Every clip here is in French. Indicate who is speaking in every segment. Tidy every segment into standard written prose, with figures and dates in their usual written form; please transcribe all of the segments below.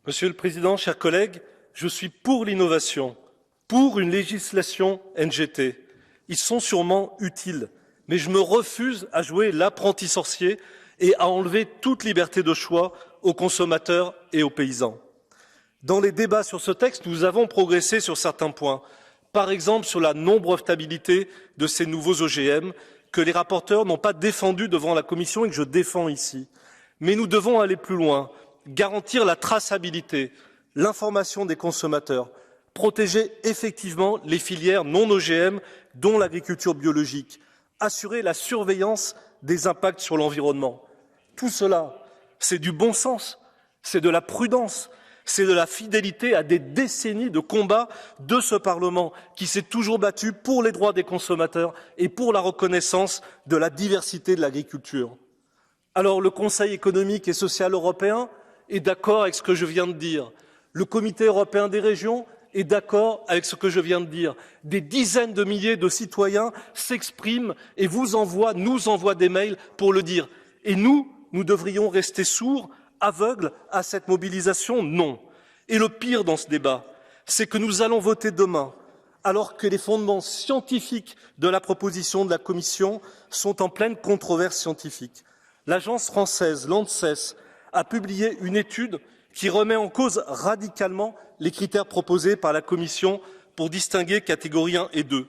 Speaker 1: Monsieur le Président, chers collègues, je suis pour l'innovation, pour une législation NGT. Ils sont sûrement utiles, mais je me refuse à jouer l'apprenti sorcier et à enlever toute liberté de choix aux consommateurs et aux paysans. Dans les débats sur ce texte, nous avons progressé sur certains points, par exemple sur la non-brevetabilité de ces nouveaux OGM que les rapporteurs n'ont pas défendu devant la Commission et que je défends ici. Mais nous devons aller plus loin, garantir la traçabilité, l'information des consommateurs, protéger effectivement les filières non OGM, dont l'agriculture biologique, assurer la surveillance des impacts sur l'environnement. Tout cela, c'est du bon sens, c'est de la prudence, c'est de la fidélité à des décennies de combats de ce Parlement qui s'est toujours battu pour les droits des consommateurs et pour la reconnaissance de la diversité de l'agriculture. Alors le Conseil économique et social européen est d'accord avec ce que je viens de dire. Le Comité européen des régions est d'accord avec ce que je viens de dire. Des dizaines de milliers de citoyens s'expriment et nous envoient des mails pour le dire. Et nous devrions rester sourds, aveugles à cette mobilisation? Non. Et le pire dans ce débat, c'est que nous allons voter demain, alors que les fondements scientifiques de la proposition de la Commission sont en pleine controverse scientifique. L'agence française l'ANSES a publié une étude qui remet en cause radicalement les critères proposés par la Commission pour distinguer catégorie 1 et 2.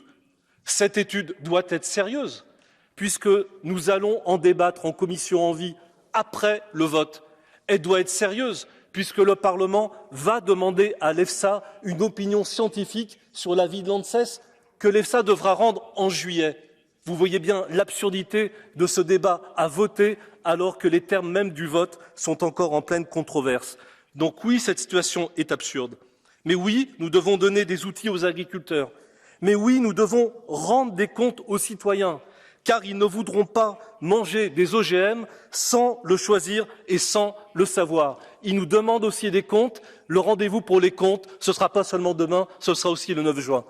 Speaker 1: Cette étude doit être sérieuse, puisque nous allons en débattre en commission Envie après le vote. Elle doit être sérieuse, puisque le Parlement va demander à l'EFSA une opinion scientifique sur l'avis de l'ANSES que l'EFSA devra rendre en juillet. Vous voyez bien l'absurdité de ce débat à voter alors que les termes mêmes du vote sont encore en pleine controverse. Donc oui, cette situation est absurde. Mais oui, nous devons donner des outils aux agriculteurs. Mais oui, nous devons rendre des comptes aux citoyens, car ils ne voudront pas manger des OGM sans le choisir et sans le savoir. Ils nous demandent aussi des comptes. Le rendez-vous pour les comptes, ce ne sera pas seulement demain, ce sera aussi le 9 juin.